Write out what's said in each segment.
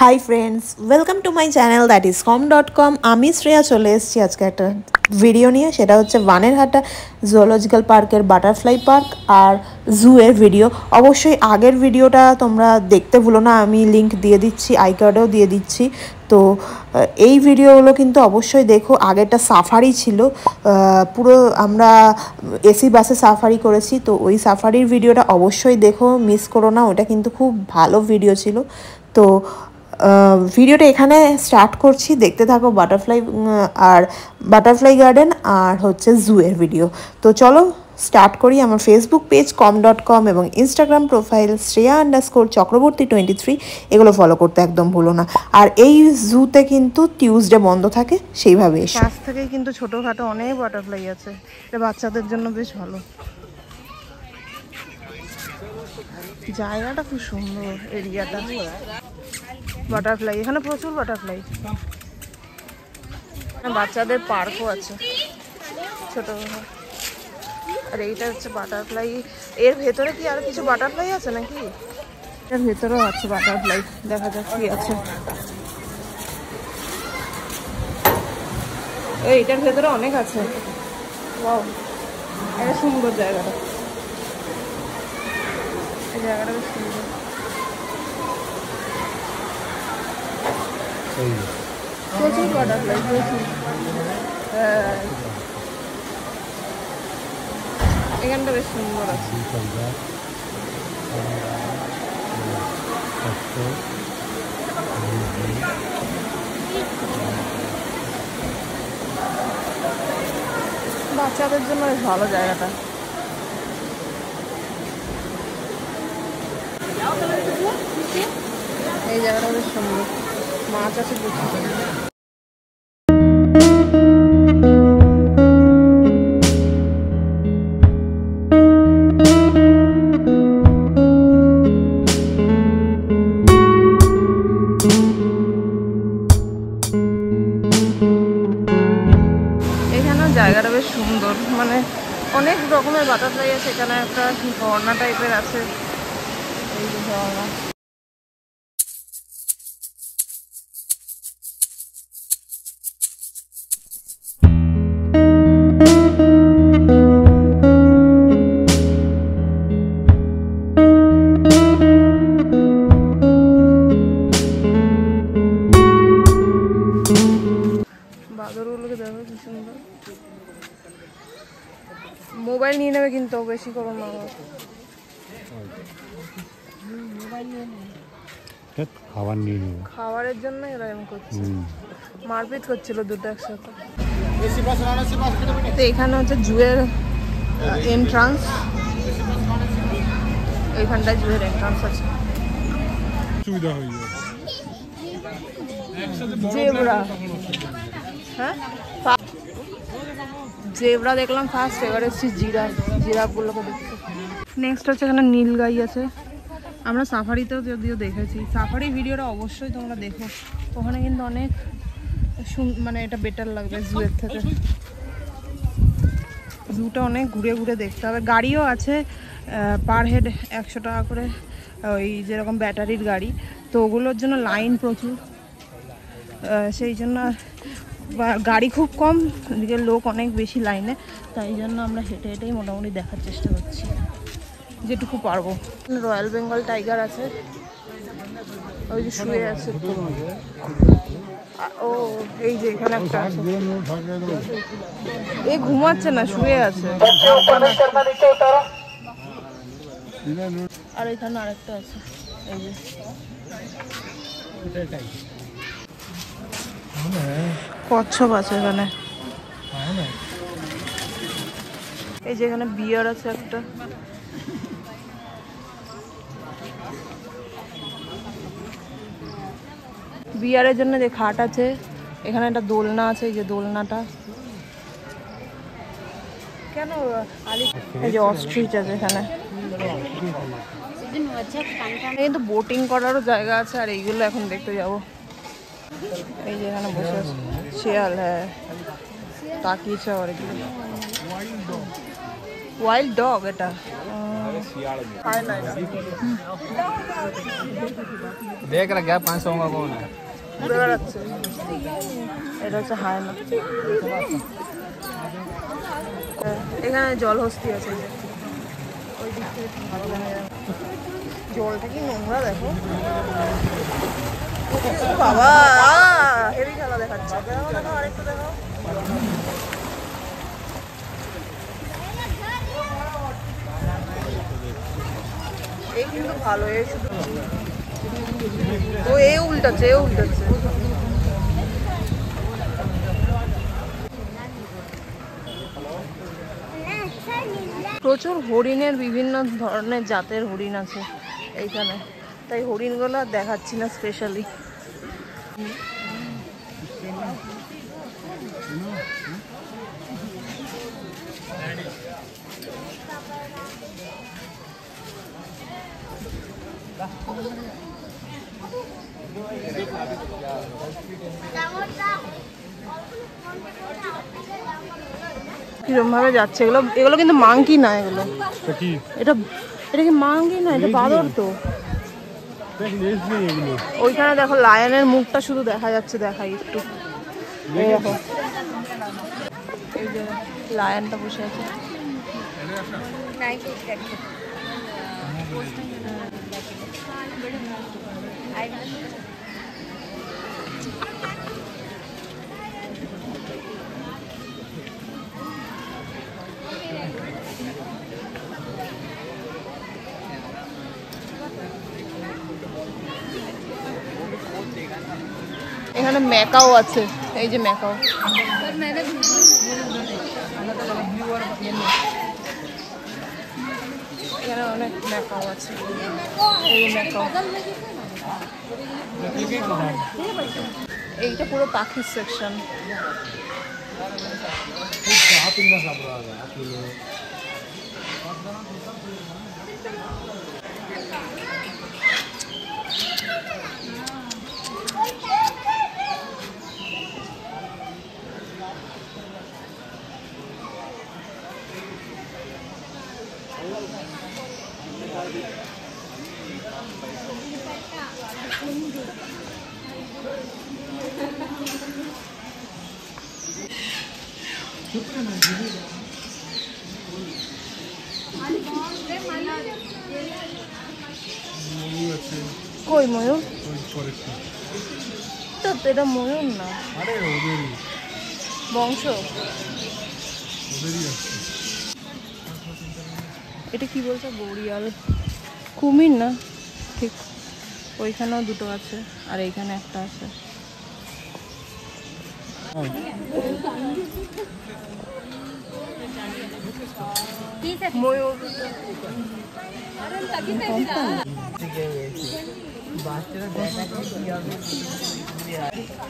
Hi friends, welcome to my channel that is com.com। আমি শ্রেয়া চলে এসেছি আজকে একটা ভিডিও নিয়ে। সেটা হচ্ছে বানেরহাটা জুওলজিক্যাল পার্কের বাটারফ্লাই পার্ক আর জু এর ভিডিও। অবশ্যই আগের ভিডিওটা তোমরা দেখতে ভুলো না, আমি লিঙ্ক দিয়ে দিচ্ছি, আই কার্ডেও দিয়ে দিচ্ছি। তো এই ভিডিওগুলো কিন্তু অবশ্যই দেখো। আগেরটা সাফারি ছিল, পুরো আমরা এসি বাসে সাফারি করেছি, তো ওই সাফারির ভিডিওটা অবশ্যই দেখো, মিস করো না। ওটা কিন্তু খুব ভালো ভিডিও ছিল। তো ভিডিওটা এখানে স্টার্ট করছি, দেখতে থাকো বাটারফ্লাই গার্ডেন আর হচ্ছে জু এর ভিডিও। তো চলো স্টার্ট করি। আমার ফেসবুক পেজ com.com এবং ইনস্টাগ্রাম প্রোফাইল Shreya_চক্রবর্তী23 এগুলো ফলো করতে একদম ভুলো না। আর এই জুতে কিন্তু টিউসডে বন্ধ থাকে, সেইভাবে কাছ থেকেই কিন্তু ছোটোখাটো অনেক বাটারফ্লাই আছে, এটা বাচ্চাদের জন্য বেশ ভালো। জায়গাটা খুব সুন্দর, এরিয়াটা। বাটারফ্লাই, এখানে প্রচুর বাটারফ্লাই। বাচ্চাদের পার্কও আছে ছোট। আর এইটা হচ্ছে বাটারফ্লাই। এর ভেতরে কি আর কিছু বাটারফ্লাই আছে নাকি? এর ভেতরেও আছে বাটারফ্লাই, দেখা যাক কি আছে। এইটার ভেতরে অনেক আছে। ওয়াও, এটা সুন্দর জায়গাটা। এই জায়গাটা বেশ সুন্দর। প্রচুর বাটারফ্লাই, প্রচুর। এখানটা বেশ সুন্দর আছে। বাচ্চাদের জন্য বেশ ভালো জায়গাটা। এই জায়গাটা বেশ সুন্দর, মাছ আছে প্রচুর। এখানেও জায়গাটা বেশ সুন্দর, মানে অনেক রকমের বাটারফ্লাই আছে। এখানে একটা ঝর্ণা টাইপের আছে, এই যে ঝর্ণা। বাদরগুলোকে দেখো কি সুন্দর। মোবাইল নিয়ে নেবে কিন্তু বেশি করো না। খাবার নিয়ে নেবে, খাবারের জন্য এরা এরকম করছে, মারপিট করছিল দুটো একসাথে। তো এখানে হচ্ছে জুয়ের এন্ট্রান্স, এইখানটায় জুয়ের এন্ট্রান্স আছে। জেব্রা, হ্যাঁ জেব্রা দেখলাম ফার্স্ট, এবার এসেছি জিরাফগুলোকে দেখতে। নেক্সট হচ্ছে এখানে নীলগাই আছে। আমরা সাফারিতেও যদিও দেখেছি, সাফারি ভিডিওটা অবশ্যই তোমরা দেখো, ওখানে কিন্তু অনেক মানে এটা বেটার লাগবে জুয়ের থেকে। জুটা অনেক ঘুরে ঘুরে দেখতে হবে। গাড়িও আছে, পার হেড 100 টাকা করে, ওই যেরকম ব্যাটারির গাড়ি। তো ওগুলোর জন্য লাইন প্রচুর, সেই জন্য গাড়ি খুব কম, এদিকে লোক অনেক বেশি লাইনে। তাই জন্য আমরা হেঁটে হেঁটেই মোটামুটি দেখার চেষ্টা করছি যেটুকু পারবো। রয়্যাল বেঙ্গল টাইগার আছে, ওই যে শুয়ে আছে। ও এই যে এখানে একটা আছে, এ ঘুমাচ্ছে না, শুয়ে আছে। আর এখানে আরেকটা আছে, এই যে কচ্ছপ আছে এখানে। এই যে এখানে বিয়ার আছে একটা। বিয়ারের জন্য যে খাট আছে, এখানে একটা দোলনা আছে, এই যে দোলনাটা। কেন এই যে অস্ট্রিচ আছে এখানে। কিন্তু বোটিং করারও জায়গা আছে। আর এইগুলো এখন দেখতে যাবো। এই যে এখানে বসে আছে শিয়াল, হ্যাঁ তাকিয়েছে। আবার এগুলো ওয়াইল্ড ডগ, এটা देख रहा क्या 500 का कौन है ঘুরে বেড়াচ্ছে। এটা হচ্ছে হায়না। এখানে জলহস্তি আছে, ওই দিক থেকে জলটা কি নোংরা দেখো বাবা, হেভি খেলা দেখাচ্ছে। দেখো আরেকটু দেখো, এই কিন্তু ভালো। এই শুধু ও এ উল্টাচ্ছে, এ উল্টাচ্ছে। প্রচুর হরিণের, বিভিন্ন ধরনের জাতের হরিণ আছে এইখানে, তাই হরিণগুলো আর দেখাচ্ছি না স্পেশালি। কিরম ভাবে যাচ্ছে এগুলো? এগুলো কিন্তু মাংকি না, এগুলো এটা কি মাংকি না, এটা বাদর তো। ওইখানে দেখো লায়নের মুখটা শুধু দেখা যাচ্ছে, দেখাই একটু। এই দেখো, এই যে লায়নটা বসে আছে। এখানে ম্যাকাও আছে, এই যে ম্যাকাও। এখানে অনেক ম্যাকাও আছে, এই ম্যাকাও। এইটা পুরো পাখির সেকশন। কই ময়ূর? তো এটা ময়ূর না, বংশ। এটা কি বলছে? বড়িয়াল, কুমির না ঠিক। ওইখানেও দুটো আছে, আর এইখানে একটা আছে। ময়ূর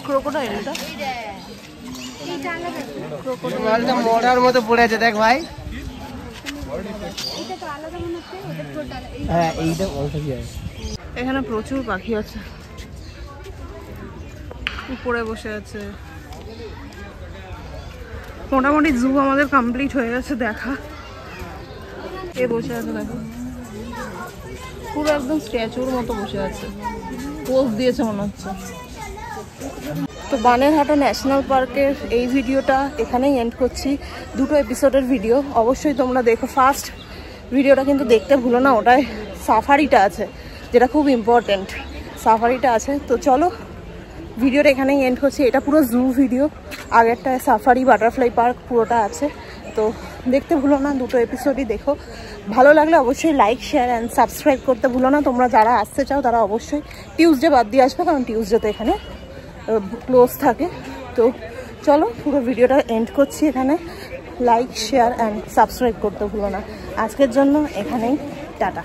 ক্রোকোডাইল, এটা ক্রোকোডাইলটা মোড়ার মতো পড়ে আছে দেখ ভাই। হ্যাঁ এইটা বলতে কি আছে। এখানে প্রচুর পাখি আছে, উপরে বসে আছে। মোটামুটি জু আমাদের কমপ্লিট হয়ে গেছে দেখা। এ বসে আছে দেখো, পুরো একদম স্ট্যাচুর মতো বসে আছে, পোজ দিয়েছে মনে হচ্ছে। তো বানেরহাটা ন্যাশনাল পার্কের এই ভিডিওটা এখানেই এন্ড করছি। দুটো এপিসোডের ভিডিও, অবশ্যই তোমরা দেখো। ফার্স্ট ভিডিওটা কিন্তু দেখতে ভুলো না, ওটায় সাফারিটা আছে, যেটা খুব ইম্পর্টেন্ট। সাফারিটা আছে। তো চলো ভিডিওটা এখানেই এন্ড করছি। এটা পুরো জু ভিডিও, আগেরটায় সাফারি, বাটারফ্লাই পার্ক পুরোটা আছে। তো দেখতে ভুলো না, দুটো এপিসোডই দেখো। ভালো লাগলে অবশ্যই লাইক, শেয়ার অ্যান্ড সাবস্ক্রাইব করতে ভুলো না। তোমরা যারা আসতে চাও তারা অবশ্যই টিউসডে বাদ দিয়ে আসবে, কারণ টিউসডেতে এখানে ক্লোজ থাকে। তো চলো পুরো ভিডিওটা এন্ড করছি এখানে। লাইক, শেয়ার অ্যান্ড সাবস্ক্রাইব করতে ভুলো না। আজকের জন্য এখানেই টাটা।